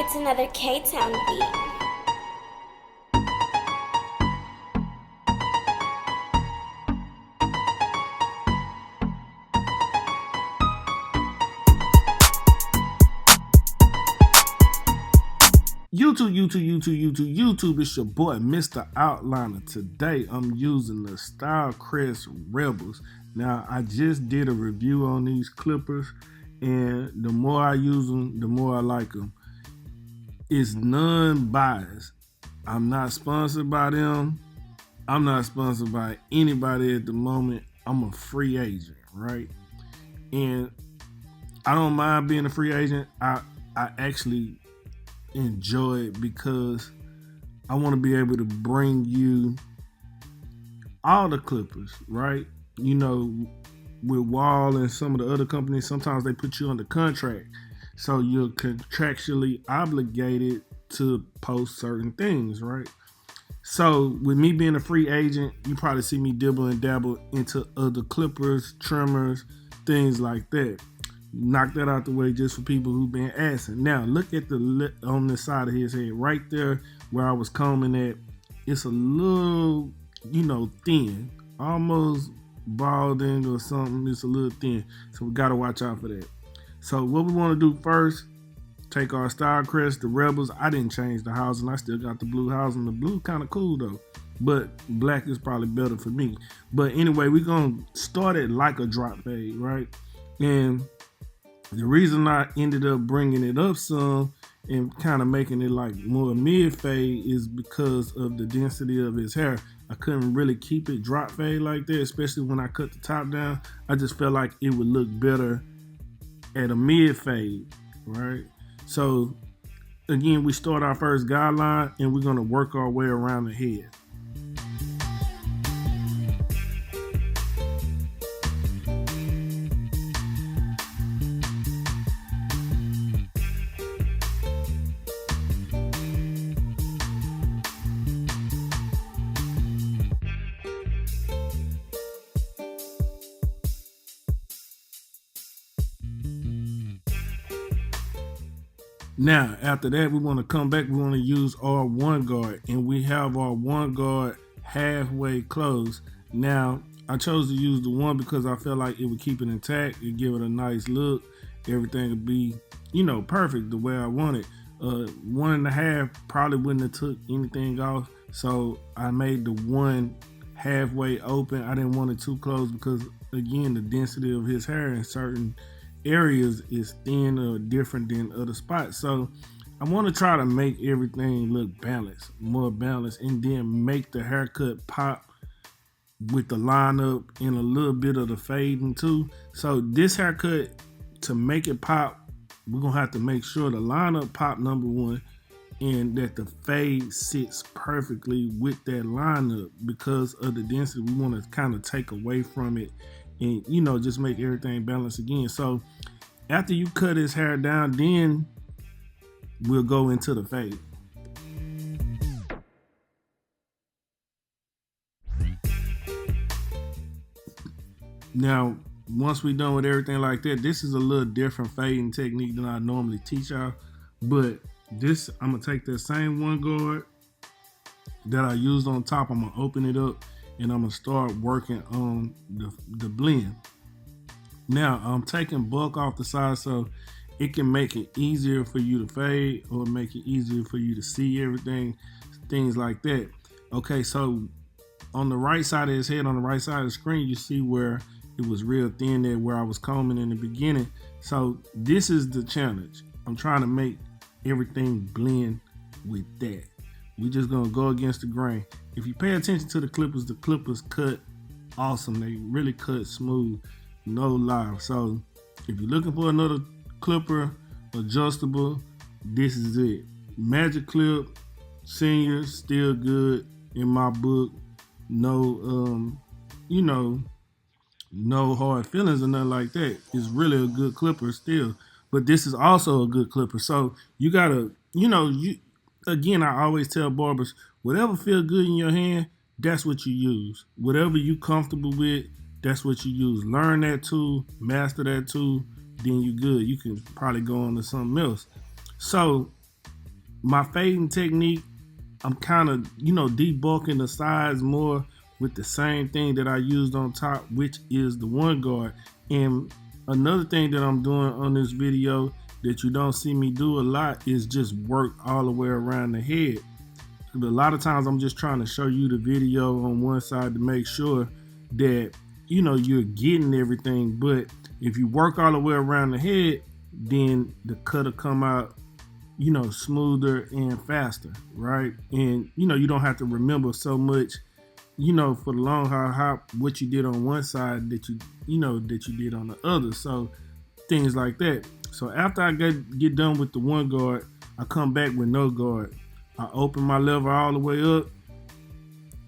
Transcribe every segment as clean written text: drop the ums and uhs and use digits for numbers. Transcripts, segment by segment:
It's another K-Town beat. YouTube, it's your boy, Mr. Outliner. Today, I'm using the Stylecrest Rebels. Now, I just did a review on these clippers, and the more I use them, the more I like them. It's non-biased. I'm not sponsored by them. I'm not sponsored by anybody at the moment. I'm a free agent, right? And I don't mind being a free agent. I actually enjoy it because I want to be able to bring you all the clippers, right? You know, with Wahl and some of the other companies, sometimes they put you under contract. So you're contractually obligated to post certain things, right? So with me being a free agent, you probably see me dibble and dabble into other clippers, trimmers, things like that. Knock that out the way just for people who've been asking. Now look at the lip on the side of his head, right there where I was combing at. It's a little, thin, almost balding or something. It's a little thin, so we gotta watch out for that. So what we want to do first, take our Stylecrest, the Rebels. I didn't change the housing. I still got the blue housing. The blue kind of cool though, but black is probably better for me. But anyway, we're gonna start it like a drop fade, right? And the reason I ended up bringing it up some and kind of making it like more mid fade is because of the density of his hair. I couldn't really keep it drop fade like that, especially when I cut the top down. I just felt like it would look better at a mid fade, right? So again, we start our first guideline and we're gonna work our way around the head. Now, after that, we want to come back. We want to use our one guard, and we have our one guard halfway closed. Now, I chose to use the one because I felt like it would keep it intact. It'd give it a nice look. Everything would be, perfect the way I want it. 1.5 probably wouldn't have took anything off. So I made the one halfway open. I didn't want it too close because, again, the density of his hair in certain areas is thin or different than other spots. So I want to try to make everything look balanced, more balanced, and then make the haircut pop with the lineup and a little bit of the fading too. So this haircut, to make it pop, we're gonna have to make sure the lineup pop, number one, and that the fade sits perfectly with that lineup. Because of the density, we want to kind of take away from it and just make everything balanced again. So after you cut his hair down, then we'll go into the fade. Now, once we're done with everything like that, this is a little different fading technique than I normally teach y'all. But this, I'm gonna take that same one guard that I used on top, I'm gonna open it up and I'm gonna start working on the blend. Now I'm taking bulk off the side so it can make it easier for you to fade or make it easier for you to see everything, things like that. Okay, so on the right side of his head, on the right side of the screen, you see where it was real thin there where I was combing in the beginning. So this is the challenge. I'm trying to make everything blend with that. We just gonna go against the grain. If you pay attention to the clippers cut awesome. They really cut smooth, no lie. So if you're looking for another clipper, adjustable, this is it. Magic Clip Senior, still good in my book. No, no hard feelings or nothing like that. It's really a good clipper still. But this is also a good clipper. So you gotta, again, I always tell barbers, whatever feel good in your hand, that's what you use. Whatever you comfortable with, that's what you use. Learn that tool, master that tool, then you good. You can probably go on to something else. So my fading technique, I'm kind of, debulking the sides more with the same thing that I used on top, which is the one guard. And another thing that I'm doing on this video that you don't see me do a lot is just work all the way around the head. But a lot of times I'm just trying to show you the video on one side to make sure that, you're getting everything. But if you work all the way around the head, then the cut will come out, smoother and faster, right? And, you don't have to remember so much, for the long haul, how what you did on one side that you did on the other. So things like that. So after I get done with the one guard, I come back with no guard. I open my lever all the way up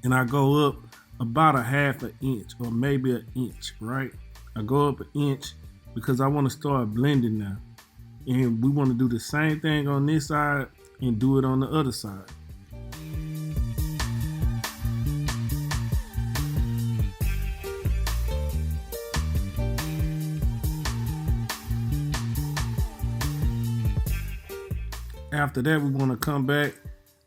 and I go up about a half an inch or maybe an inch, right? I go up an inch because I want to start blending now. And we want to do the same thing on this side and do it on the other side. After that, we want to come back,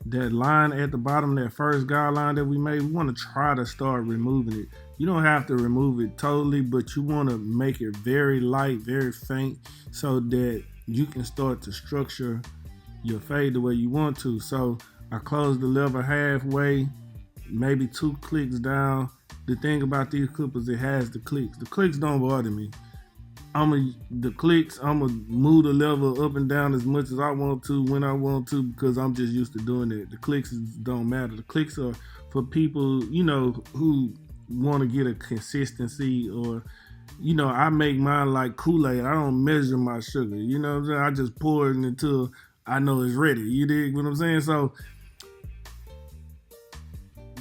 that line at the bottom, that first guideline that we made, we want to try to start removing it. You don't have to remove it totally, but you want to make it very light, very faint, so that you can start to structure your fade the way you want to. So I close the lever halfway, maybe 2 clicks down. The thing about these clippers, it has the clicks. The clicks don't bother me. I'm gonna move the lever up and down as much as I want to when I want to, because I'm just used to doing it. The clicks don't matter. The clicks are for people, who want to get a consistency, or, I make mine like Kool-Aid. I don't measure my sugar. You know what I'm saying? I just pour it until I know it's ready. You dig what I'm saying? So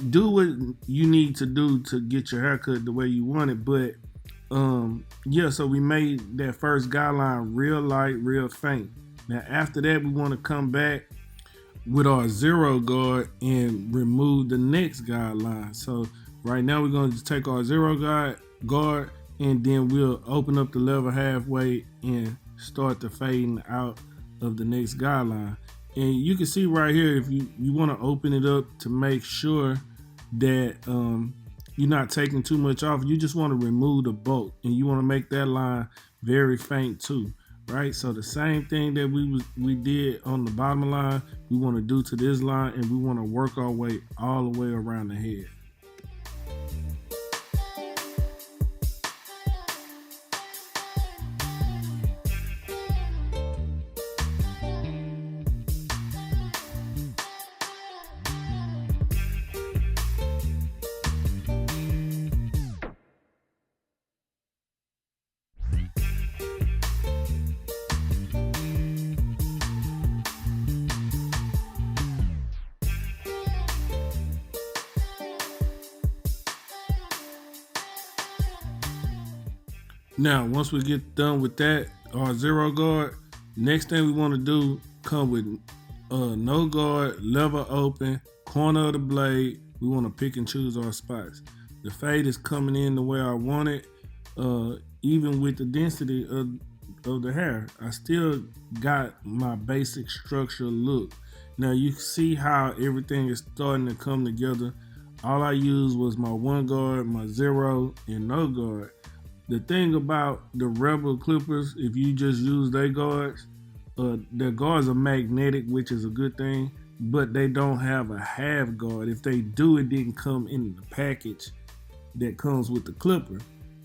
do what you need to do to get your haircut the way you want it. But so we made that first guideline real light, real faint. Now after that, we want to come back with our zero guard and remove the next guideline. So right now we're going to take our zero guard and then we'll open up the lever halfway and start the fading out of the next guideline. And you can see right here, if you want to open it up to make sure that you're not taking too much off, you just want to remove the bulk, and you want to make that line very faint too, right? So the same thing that we did on the bottom line, we want to do to this line, and we want to work our way all the way around the head. Now, once we get done with that, our zero guard, next thing we want to do, come with no guard, lever open, corner of the blade. We want to pick and choose our spots. The fade is coming in the way I want it. Even with the density of the hair, I still got my basic structure look. Now you see how everything is starting to come together. All I used was my one guard, my zero, and no guard. The thing about the Rebel clippers, if you just use their guards are magnetic, which is a good thing, but they don't have a half guard. If they do, it didn't come in the package that comes with the clipper.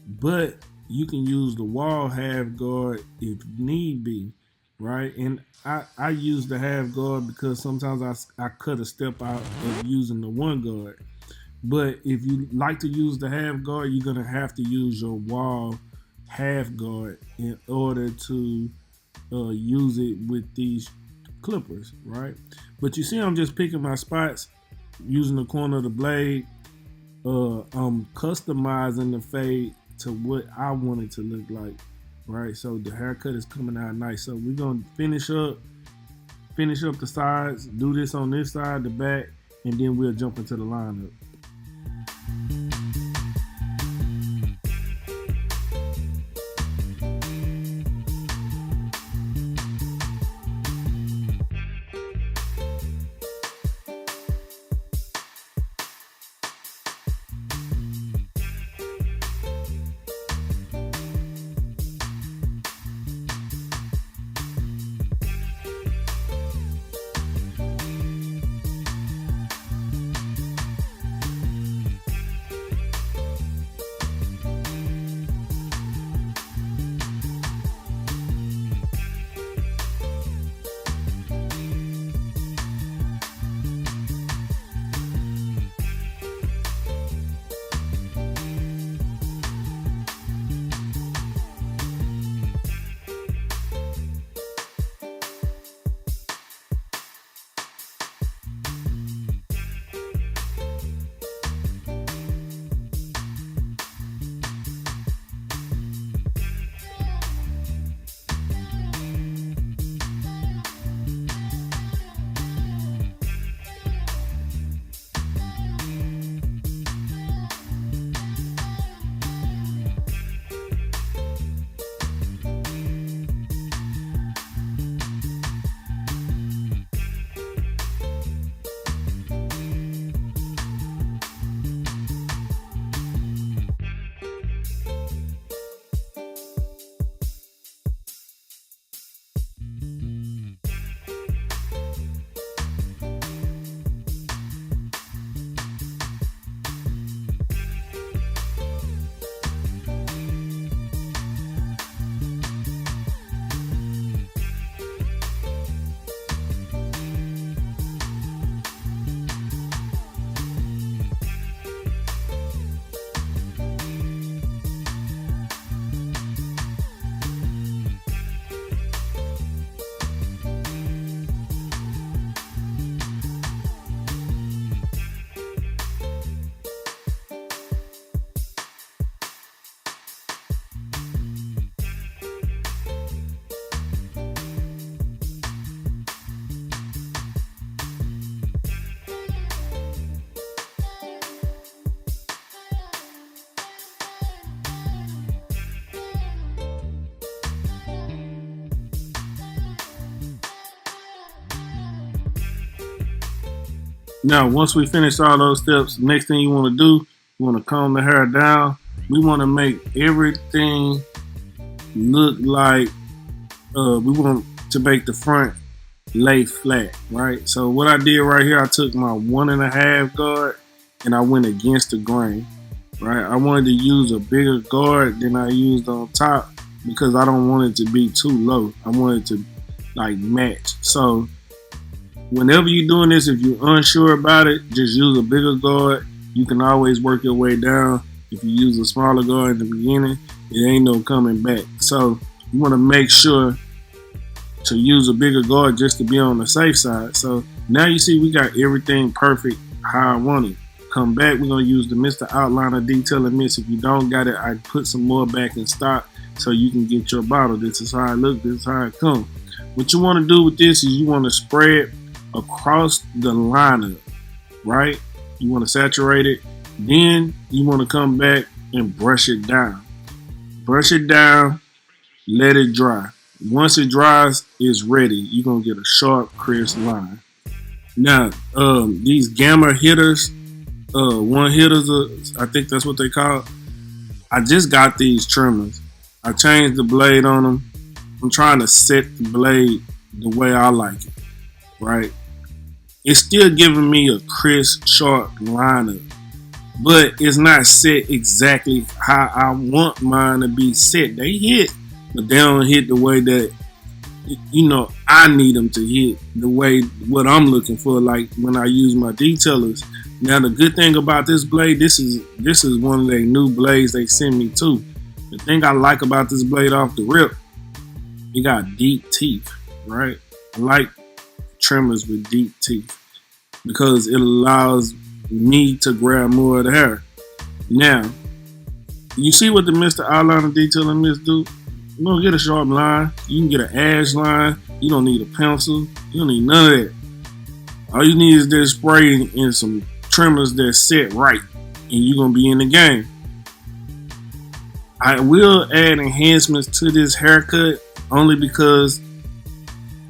But you can use the Wahl half guard if need be, right? And I use the half guard because sometimes I cut a step out of using the one guard. But if you like to use the half guard, you're gonna have to use your Wahl half guard in order to use it with these clippers, right? But you see, I'm just picking my spots using the corner of the blade. I'm customizing the fade to what I want it to look like, right? So the haircut is coming out nice. So we're gonna finish up the sides, do this on this side, the back, and then we'll jump into the lineup. Now, once we finish all those steps, the next thing you want to do, you want to comb the hair down. We want to make everything look like we want to make the front lay flat, right? So what I did right here, I took my 1.5 guard and I went against the grain, right? I wanted to use a bigger guard than I used on top because I don't want it to be too low. I want it to like match. So whenever you're doing this, if you're unsure about it, just use a bigger guard. You can always work your way down. If you use a smaller guard in the beginning, it ain't no coming back. So you want to make sure to use a bigger guard just to be on the safe side. So now you see we got everything perfect how I want it. Come back, we're gonna use the Mr. Outliner Detailer Mist. If you don't got it, I put some more back in stock so you can get your bottle. This is how it looks, this is how it comes. What you want to do with this is you want to spread across the liner, right? You want to saturate it. Then you want to come back and brush it down. Brush it down, let it dry. Once it dries, it's ready. You're going to get a sharp, crisp line. Now, these gamma hitters, one hitters, I think that's what they call it. I just got these trimmers. I changed the blade on them. I'm trying to set the blade the way I like it, right? It's still giving me a crisp, sharp lineup, but it's not set exactly how I want mine to be set. They hit, but they don't hit the way that, you know, I need them to hit the way what I'm looking for, like when I use my detailers. Now, the good thing about this blade, this is one of their new blades they sent me too. The thing I like about this blade off the rip, it got deep teeth, right? I like trimmers with deep teeth because it allows me to grab more of the hair. Now, you see what the Mr. Outliner Detailer Mist do? You don't get a sharp line. You can get an ash line. You don't need a pencil. You don't need none of that. All you need is this spray and some trimmers that's set right, and you're gonna be in the game. I will add enhancements to this haircut only because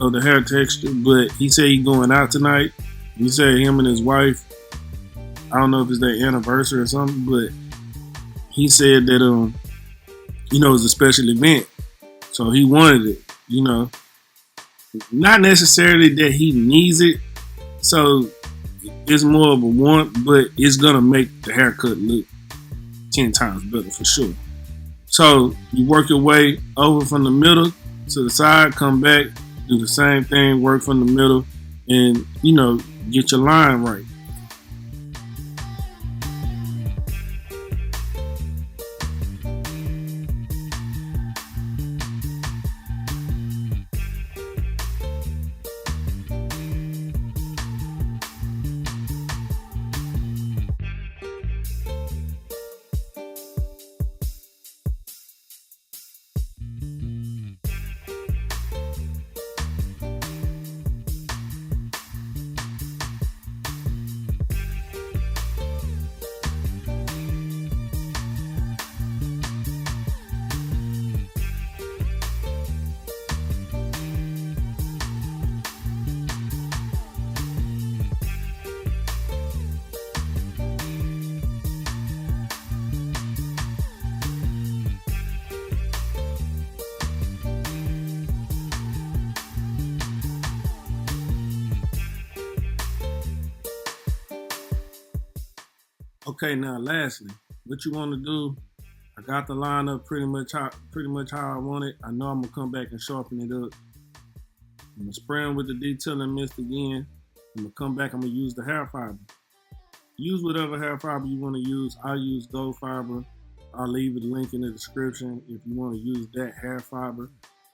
of the hair texture, but he said he's going out tonight. He said him and his wife, I don't know if it's their anniversary or something, but he said that you know, it's a special event, so he wanted it, you know, not necessarily that he needs it, so it's more of a want, but it's gonna make the haircut look 10 times better for sure. So you work your way over from the middle to the side, come back, do the same thing, work from the middle, and, you know, get your line right. Okay, now lastly, what you want to do? I got the line up pretty much how I want it. I know I'm gonna come back and sharpen it up. I'm gonna spray them with the detailing mist again. I'm gonna come back. I'm gonna use the hair fiber. Use whatever hair fiber you want to use. I use gold fiber. I'll leave a link in the description if you want to use that hair fiber.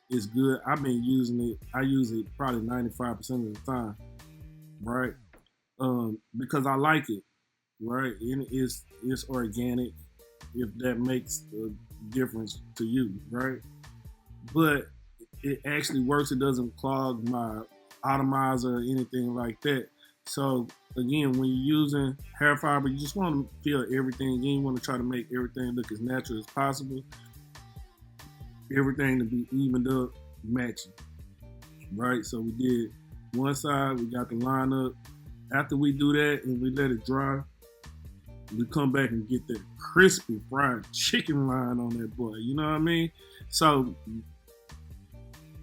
It's good. I've been using it. I use it probably 95% of the time, right? Because I like it. Right, and it's organic, if that makes a difference to you, right? But it actually works. It doesn't clog my Automizer or anything like that. So again, when you're using hair fiber, you just want to feel everything in. You want to try to make everything look as natural as possible. Everything to be evened up, matching, right? So we did one side, we got the line up. After we do that and we let it dry, we come back and get that crispy fried chicken line on that boy. You know what I mean? So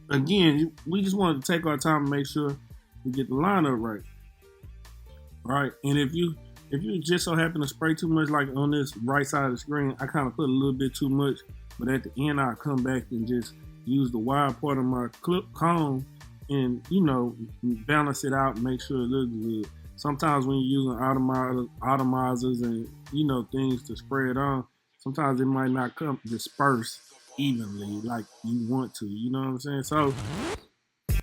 again, we just wanted to take our time and make sure we get the line up right. Right? And if you just so happen to spray too much, like on this right side of the screen, I kind of put a little bit too much, but at the end I'll come back and just use the wide part of my clip comb and, you know, balance it out and make sure it looks good. Sometimes when you're using automizers and, you know, things to spray it on, sometimes it might not come disperse evenly like you want to, you know what I'm saying? So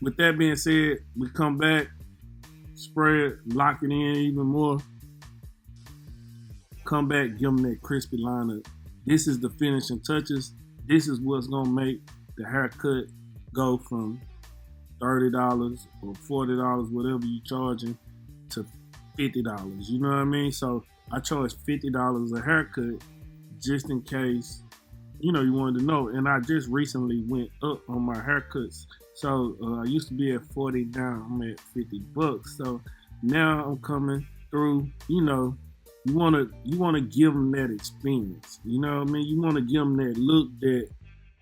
with that being said, we come back, spray it, lock it in even more, come back, give them that crispy line up. This is the finishing touches. This is what's gonna make the haircut go from $30 or $40, whatever you're charging, to $50. You know what I mean? So I charge $50 a haircut just in case, you know, you wanted to know. And I just recently went up on my haircuts. So I used to be at 40 down, I'm at $50. So now I'm coming through, you know, you wanna give them that experience. You know what I mean? You wanna give them that look that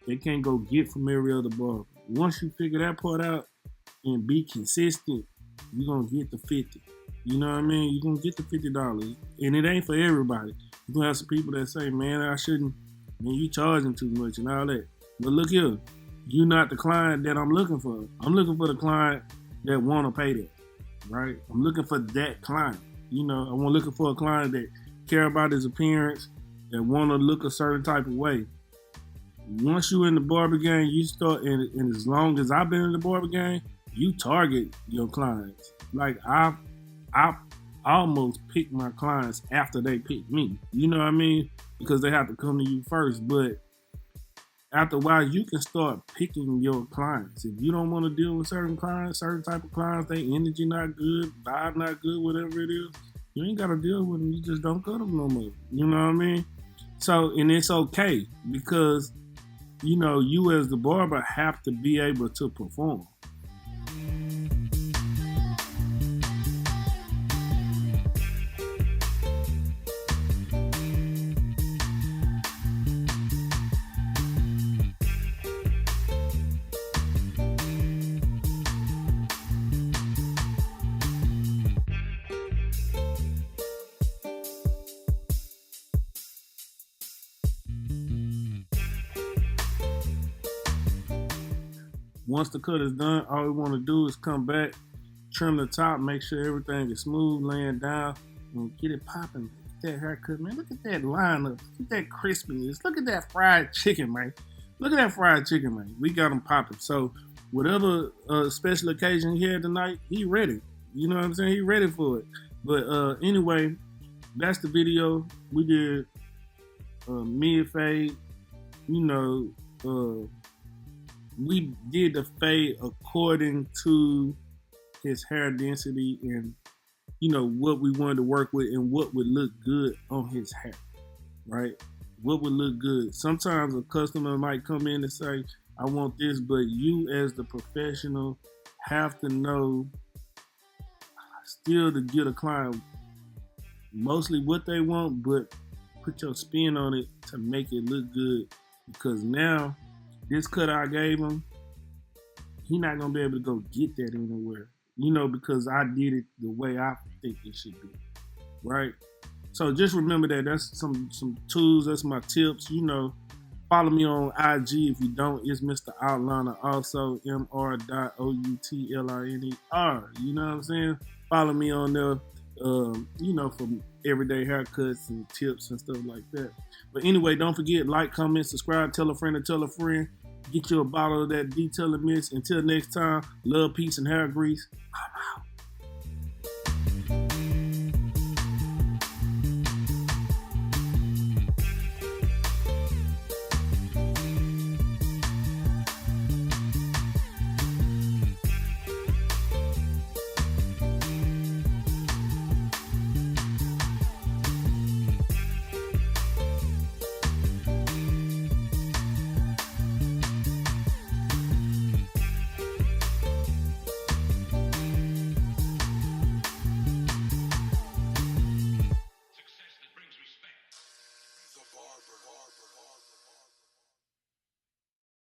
they can't go get from every other barber. Once you figure that part out and be consistent, you're gonna get the 50. You know what I mean? You're gonna get the $50. And it ain't for everybody. You're gonna have some people that say, man, I shouldn't, man, you charging too much and all that. But look here, you're not the client that I'm looking for. I'm looking for the client that wanna pay that, right? I'm looking for that client. You know, I'm looking for a client that care about his appearance, that wanna look a certain type of way. Once you in the barber game, you start, and as long as I've been in the barber game, you target your clients. Like I almost pick my clients after they pick me. You know what I mean? Because they have to come to you first. But after a while, you can start picking your clients. If you don't want to deal with certain clients, certain type of clients, they energy not good, vibe not good, whatever it is, you ain't got to deal with them. You just don't cut them no more. You know what I mean? So, and it's okay because, you know, you as the barber have to be able to perform. Once the cut is done, all we want to do is come back, trim the top, make sure everything is smooth, laying down, and get it popping. Look at that haircut, man. Look at that lineup. Look at that crispiness. Look at that fried chicken, man. Look at that fried chicken, man. We got him popping. So whatever special occasion he had tonight, he ready. You know what I'm saying? He ready for it. But anyway, that's the video. We did mid fade. You know, we did the fade according to his hair density and, you know, what we wanted to work with and what would look good on his hair, right? What would look good. Sometimes a customer might come in and say, I want this, but you as the professional have to know still to get a client mostly what they want, but put your spin on it to make it look good. Because now, this cut I gave him, he not gonna be able to go get that anywhere, you know, because I did it the way I think it should be, right? So just remember that. That's some tools. That's my tips. You know, follow me on IG. If you don't, it's Mr. Outliner. Also, MR.OUTLINER. You know what I'm saying? Follow me on there. You know, for everyday haircuts and tips and stuff like that. But anyway, don't forget, like, comment, subscribe, tell a friend to tell a friend. Get you a bottle of that detailing mist. Until next time, love, peace, and hair grease. Bye-bye.